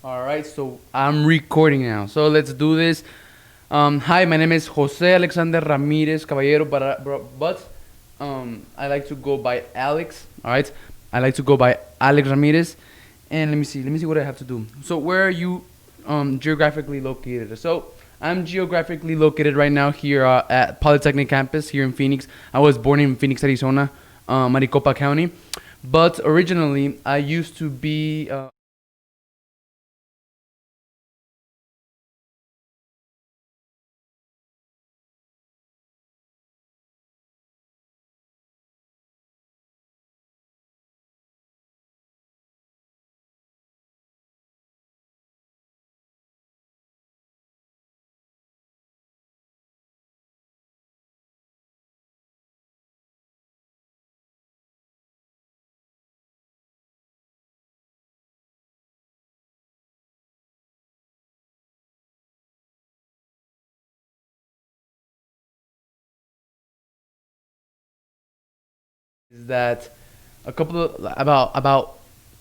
All right, so I'm recording now. So let's do this. Hi, my name is Jose Alexander Ramirez Caballero, but I like to go by Alex. All right, I like to go by Alex Ramirez. And let me see what I have to do. So where are you geographically located? So I'm geographically located right now here at Polytechnic campus here in Phoenix. I was born in Phoenix, Arizona, Maricopa County, but originally I used to be. Is that a couple of about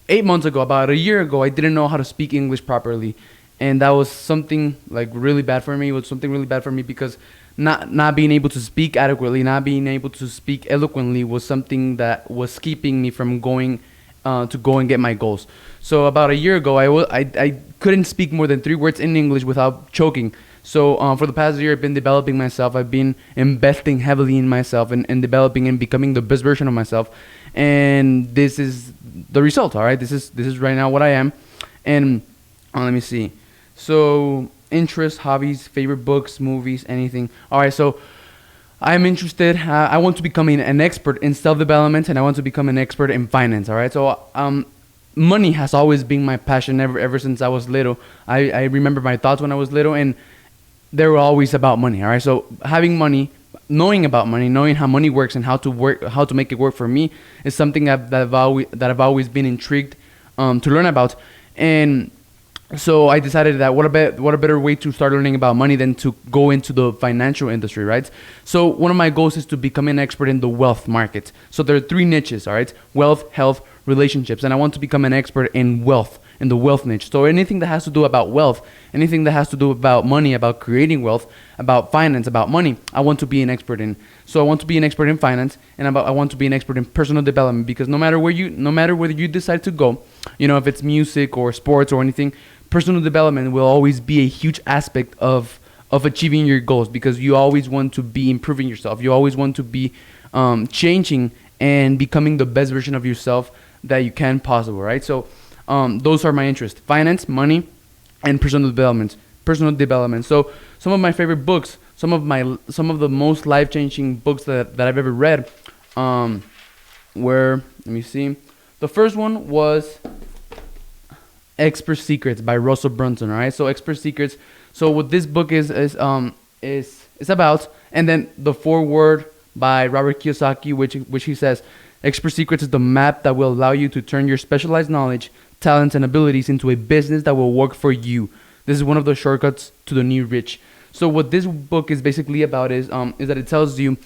8 months ago, about a year ago, I didn't know how to speak English properly, and that was something like really bad for me. It was something really bad for me because not being able to speak adequately, not being able to speak eloquently was something that was keeping me from going to go and get my goals. So about a year ago, I couldn't speak more than 3 words in English without choking. So for the past year, I've been developing myself. I've been investing heavily in myself and developing and becoming the best version of myself. And this is the result. All right, this is right now what I am. And let me see. So interests, hobbies, favorite books, movies, anything. All right, so I'm interested. I want to become an expert in self development, and I want to become an expert in finance. All right, so money has always been my passion ever since I was little. I remember my thoughts when I was little, and they were always about money. All right, so having money, knowing about money, knowing how money works and how to make it work for me is something that I've always been intrigued to learn about. And so I decided that what a better way to start learning about money than to go into the financial industry, right? So one of my goals is to become an expert in the wealth market. So there are three niches, all right: wealth, health, relationships, and I want to become an expert in wealth, in the wealth niche. So anything that has to do about wealth, anything that has to do about money, about creating wealth, about finance, about money, I want to be an expert in. So I want to be an expert in finance, and I want to be an expert in personal development, because no matter whether you decide to go, if it's music or sports or anything, personal development will always be a huge aspect of achieving your goals, because you always want to be improving yourself. You always want to be changing and becoming the best version of yourself that you can possible, right? So those are my interests: finance, money, and personal development. Personal development. So some of my favorite books, some of the most life changing books that I've ever read, were, let me see. The first one was Expert Secrets by Russell Brunson. All right, so Expert Secrets. So what this book is about, and then the foreword by Robert Kiyosaki, which he says, Expert Secrets is the map that will allow you to turn your specialized knowledge, talents, and abilities into a business that will work for you. This is one of the shortcuts to the new rich. So what this book is basically about is that it tells you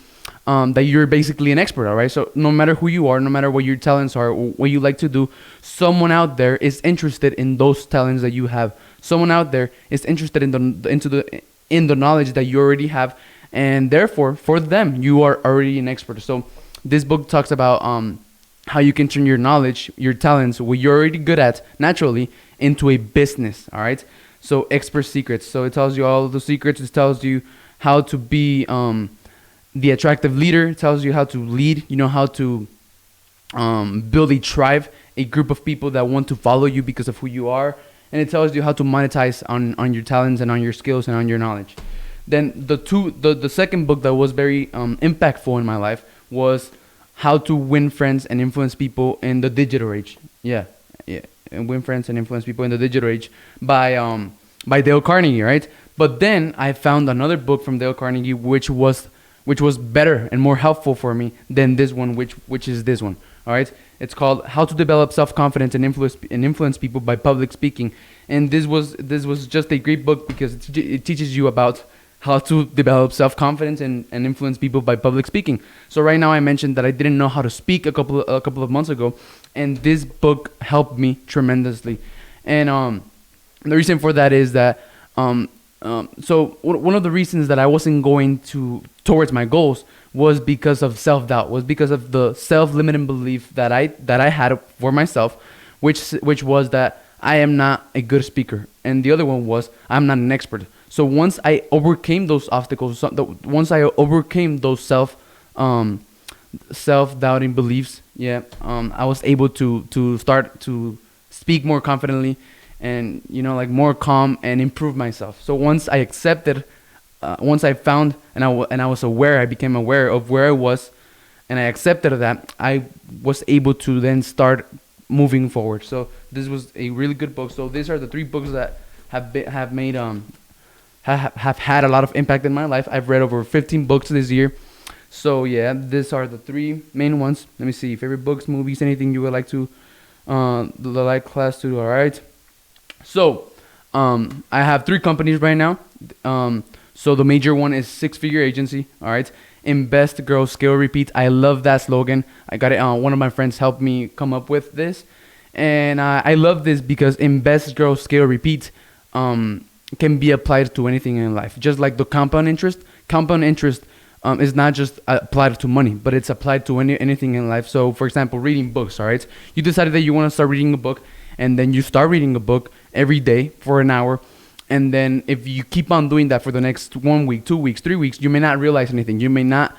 that you're basically an expert, all right? So no matter who you are, no matter what your talents are, or what you like to do, someone out there is interested in those talents that you have. Someone out there is interested in the knowledge that you already have, and therefore, for them, you are already an expert. So this book talks about how you can turn your knowledge, your talents, what you're already good at naturally, into a business, all right? So Expert Secrets. So it tells you all the secrets. It tells you how to be the attractive leader. It tells you how to lead. How to build a tribe, a group of people that want to follow you because of who you are. And it tells you how to monetize on your talents and on your skills and on your knowledge. Then the second book that was very impactful in my life was How to Win Friends and Influence People in the Digital Age. Yeah, yeah, and Win Friends and Influence People in the Digital Age by Dale Carnegie, right? But then I found another book from Dale Carnegie which was better and more helpful for me than this one, which is this one. All right, it's called How to Develop Self-Confidence and Influence People by Public Speaking. And this was just a great book because it teaches you about how to develop self-confidence and influence people by public speaking. So right now I mentioned that I didn't know how to speak a couple of months ago, and this book helped me tremendously. And The reason for that is that one of the reasons that I wasn't going to towards my goals was because of self doubt, was because of the self limiting belief that I had for myself, which was that I am not a good speaker, and the other one was I'm not an expert. So once I overcame those obstacles, once I overcame those self doubting beliefs, yeah, I was able to start to speak more confidently, and like more calm, and improve myself. So once I accepted, once I found, and I was aware, I became aware of where I was, and I accepted that, I was able to then start moving forward. So this was a really good book. So these are the three books that have made have had a lot of impact in my life. I've read over 15 books this year. So yeah, these are the three main ones. Let me see. Favorite books, movies, anything you would like to like class to. All right. So I have three companies right now. So the major one is Six Figure Agency. All right. Invest, grow, scale, repeat. I love that slogan. I got it. One of my friends helped me come up with this, and I love this because invest, grow, scale, repeat can be applied to anything in life. Just like the compound interest. Compound interest is not just applied to money, but it's applied to anything in life. So, for example, reading books. All right, you decided that you want to start reading a book, and then you start reading a book every day for an hour. And then if you keep on doing that for the next 1 week, 2 weeks, 3 weeks, you may not realize anything. You may not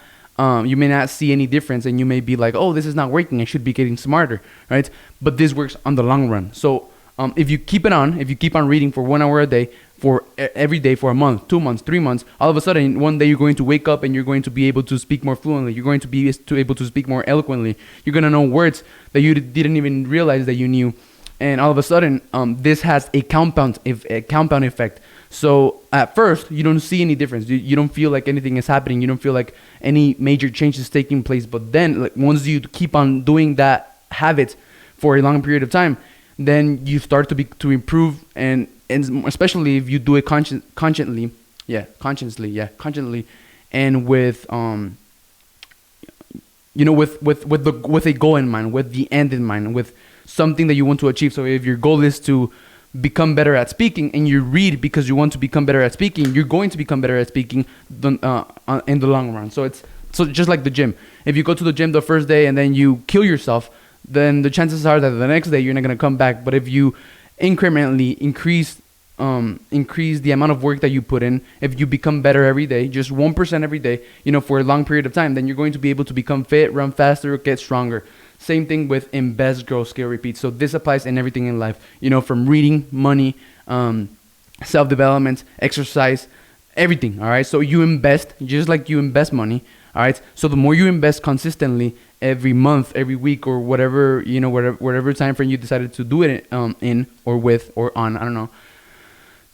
see any difference, and you may be like, oh, this is not working. I should be getting smarter, right? But this works on the long run. So if you keep on reading for 1 hour a day, for every day for a month, 2 months, 3 months, all of a sudden one day you're going to wake up and you're going to be able to speak more fluently. You're going to be able to speak more eloquently. You're going to know words that you didn't even realize that you knew. And all of a sudden, this has a compound effect. So at first, you don't see any difference. You don't feel like anything is happening. You don't feel like any major change is taking place. But then, like, once you keep on doing that habit for a long period of time, then you start to improve, and especially if you do it consciently, and with with a goal in mind, with the end in mind, with something that you want to achieve. So if your goal is to become better at speaking, and you read because you want to become better at speaking, you're going to become better at speaking in the long run. So it's just like the gym. If you go to the gym the first day and then you kill yourself, then the chances are that the next day you're not going to come back. But if you incrementally increase the amount of work that you put in, if you become better every day, just 1% every day, for a long period of time, then you're going to be able to become fit, run faster, get stronger. Same thing with invest, grow, scale, repeat. So this applies in everything in life, from reading, money, self-development, exercise, everything. All right. So you invest just like you invest money. All right. So the more you invest consistently every month, every week, or whatever, whatever time frame you decided to do it in or with or on, I don't know,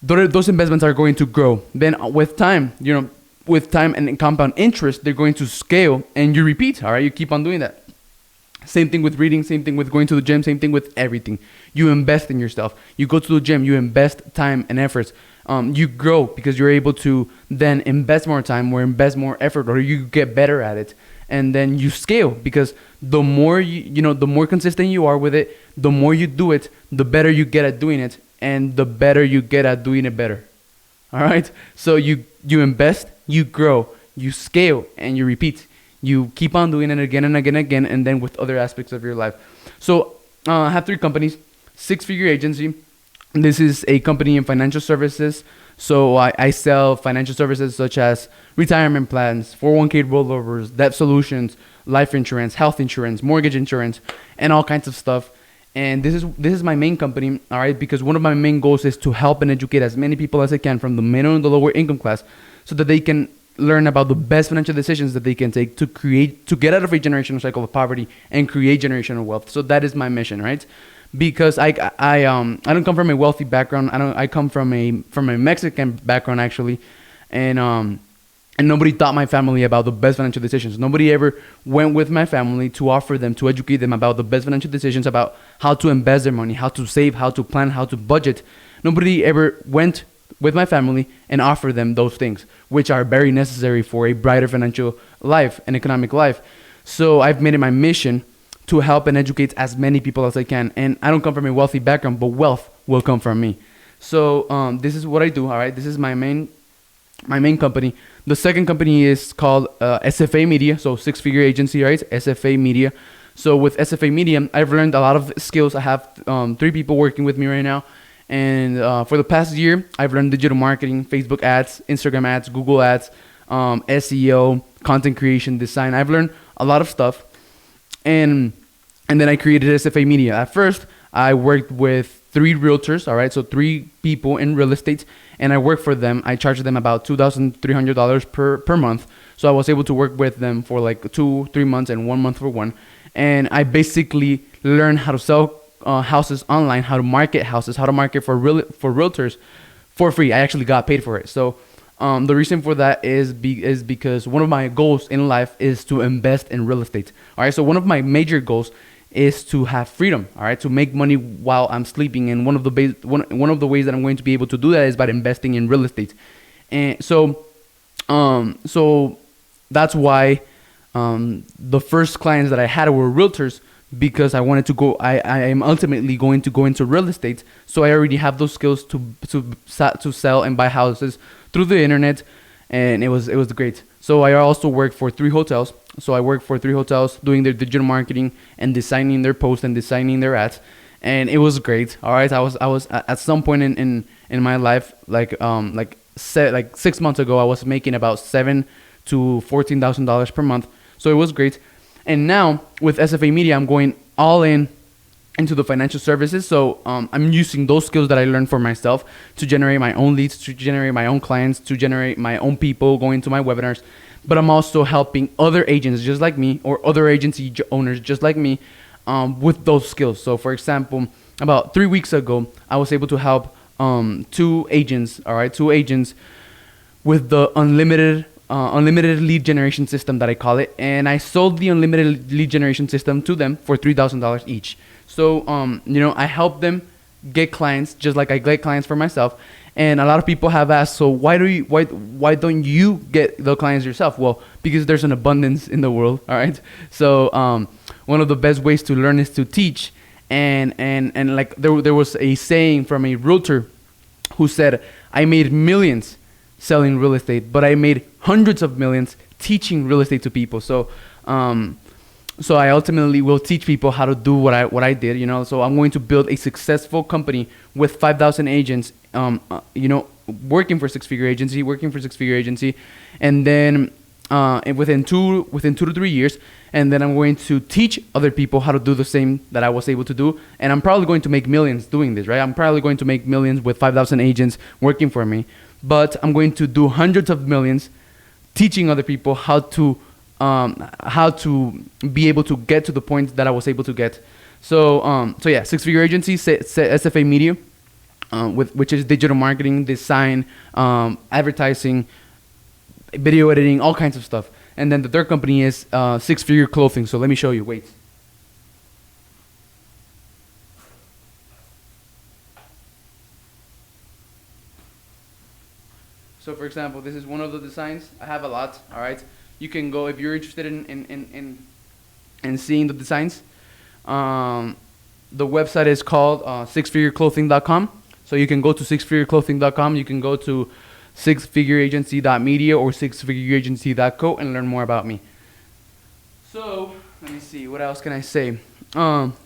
those investments are going to grow. Then with time, and compound interest, they're going to scale, and you repeat. All right. You keep on doing that. Same thing with reading, same thing with going to the gym, same thing with everything. You invest in yourself. You go to the gym, you invest time and efforts. You grow because you're able to then invest more time or invest more effort, or you get better at it. And then you scale because the more the more consistent you are with it, the more you do it, the better you get at doing it, and the better you get at doing it better. All right? So you invest, you grow, you scale, and you repeat. You keep on doing it again and again and again, and then with other aspects of your life. So I have three companies. Six Figure Agency. This is a company in financial services. So I sell financial services such as retirement plans, 401k rollovers, debt solutions, life insurance, health insurance, mortgage insurance, and all kinds of stuff. And this is my main company, all right, because one of my main goals is to help and educate as many people as I can from the middle and the lower income class, so that they can learn about the best financial decisions that they can take to get out of a generational cycle of poverty and create generational wealth. So that is my mission, right? Because I don't come from a wealthy background. I come from a Mexican background, actually, and nobody taught my family about the best financial decisions. Nobody ever went with my family to offer them, to educate them about the best financial decisions, about how to invest their money, how to save, how to plan, how to budget. Nobody ever went with my family and offer them those things, which are very necessary for a brighter financial life and economic life. So I've made it my mission to help and educate as many people as I can. And I don't come from a wealthy background, but wealth will come from me. So this is what I do. All right, this is my main company. The second company is called SFA Media, so six figure agency, right? SFA Media. So with SFA Media, I've learned a lot of skills. I have three people working with me right now, and for the past year, I've learned digital marketing, Facebook ads, Instagram ads, Google ads, SEO, content creation, design. I've learned a lot of stuff, and then I created SFA Media. At first, I worked with three realtors, all right, so three people in real estate, and I worked for them. I charged them about $2,300 per month. So I was able to work with them for like 2, 3 months and 1 month for one. And I basically learned how to sell houses online, how to market houses, how to market for realtors for free. I actually got paid for it. So the reason for that is because one of my goals in life is to invest in real estate. All right, so one of my major goals is to have freedom. All right, to make money while I'm sleeping, and one of the ways that I'm going to be able to do that is by investing in real estate. And so that's why the first clients that I had were realtors, because I wanted to go. I am ultimately going to go into real estate, so I already have those skills to sell and buy houses through the internet, and it was great. So I also work for three hotels. So I work for three hotels doing their digital marketing and designing their posts and designing their ads, and it was great. All right, I was at some point in my life, like 6 months ago, I was making about $7,000 to $14,000 per month. So it was great. And now with SFA Media, I'm going all in into the financial services. So I'm using those skills that I learned for myself to generate my own leads, to generate my own clients, to generate my own people going to my webinars. But I'm also helping other agents just like me, or other agency owners just like me, with those skills. So for example, about 3 weeks ago, I was able to help two agents with the unlimited lead generation system that I call it, and I sold the unlimited lead generation system to them for $3,000 each. So I help them get clients just like I get clients for myself. And a lot of people have asked, so why don't you get the clients yourself? Well, because there's an abundance in the world. All right. So one of the best ways to learn is to teach. And like there was a saying from a realtor who said, I made millions selling real estate, but I made hundreds of millions teaching real estate to people. So I ultimately will teach people how to do what I did, So I'm going to build a successful company with 5,000 agents, working for six figure agency, and then within 2 to 3 years, and then I'm going to teach other people how to do the same that I was able to do, and I'm probably going to make millions doing this, right? I'm probably going to make millions with 5,000 agents working for me, but I'm going to do hundreds of millions teaching other people how to be able to get to the point that I was able to get. So yeah, six figure agency, SFA Media, which is digital marketing, design, advertising, video editing, all kinds of stuff. And then the third company is Six Figure Clothing. So let me show you. Wait. So for example, this is one of the designs. I have a lot. All right. You can go if you're interested in seeing the designs. The website is called sixfigureclothing.com. So you can go to sixfigureclothing.com. You can go to sixfigureagency.media or sixfigureagency.co and learn more about me. So let me see. What else can I say?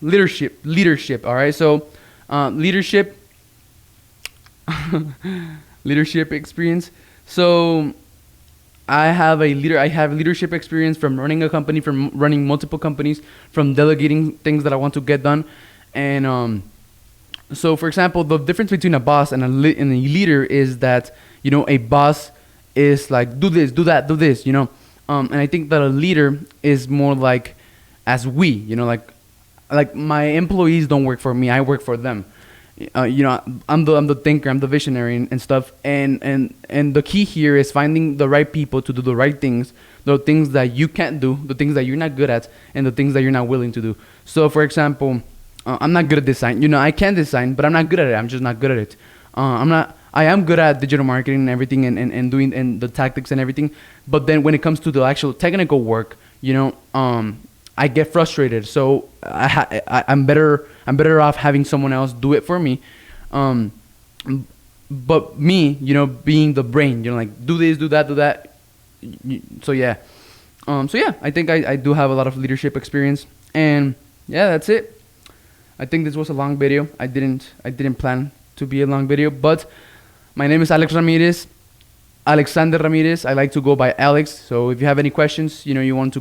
Leadership. All right. So leadership experience. So I have leadership experience from running a company, from running multiple companies, from delegating things that I want to get done. And so for example, the difference between a boss and a leader is that, a boss is like, do this, do that, do this, and I think that a leader is more like, as we, like my employees don't work for me, I work for them. I'm the thinker, I'm the visionary and stuff. And the key here is finding the right people to do the right things, the things that you can't do, the things that you're not good at, and the things that you're not willing to do. So for example, I'm not good at design. I can design, but I'm not good at it. I'm just not good at it. I am good at digital marketing and everything, and doing and the tactics and everything. But then when it comes to the actual technical work, I get frustrated. So I'm better off having someone else do it for me. But me, being the brain, like do this, do that, do that. So yeah, I think I do have a lot of leadership experience, and yeah, that's it. I think this was a long video. I didn't plan to be a long video, but my name is Alex Ramirez. Alexander Ramirez. I like to go by Alex. So if you have any questions, you want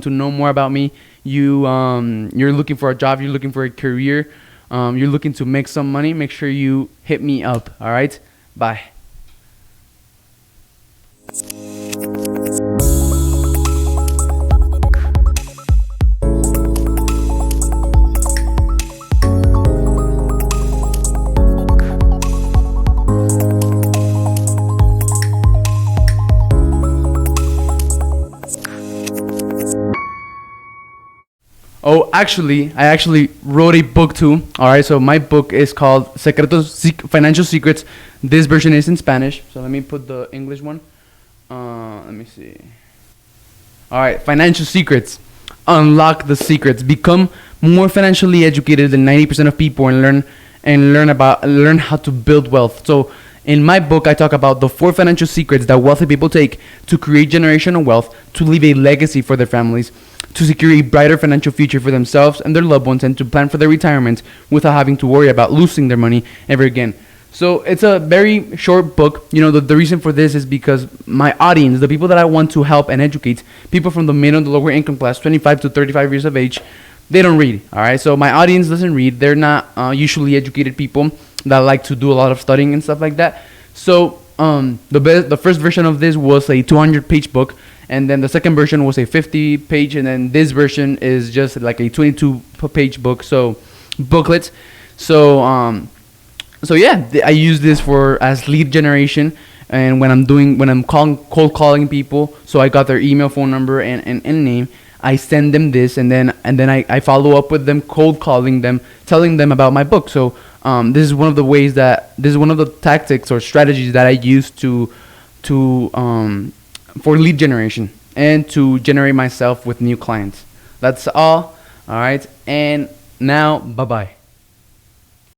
to know more about me, you're looking for a job, you're looking for a career, you're looking to make some money, make sure you hit me up. All right. Bye. Oh, actually, I actually wrote a book too. All right, so my book is called Financial Secrets. This version is in Spanish, so let me put the English one. Let me see. All right, Financial Secrets. Unlock the secrets. Become more financially educated than 90% of people, and learn how to build wealth. So, in my book, I talk about the 4 financial secrets that wealthy people take to create generational wealth, to leave a legacy for their families, to secure a brighter financial future for themselves and their loved ones, and to plan for their retirement without having to worry about losing their money ever again. So it's a very short book. The reason for this is because my audience, the people that I want to help and educate, people from the middle and the lower income class, 25 to 35 years of age, they don't read. All right, so my audience doesn't read. They're not usually educated people that like to do a lot of studying and stuff like that. So the first version of this was a 200-page book, and then the second version was a 50-page, and then this version is just like a 22-page book. So booklet. So yeah, I use this for as lead generation, and when I'm cold calling people, so I got their email, phone number, and name. I send them this, and then I follow up with them, cold calling them, telling them about my book. So this is one of the tactics or strategies that I use to for lead generation and to generate myself with new clients. That's all. All right, and now bye bye.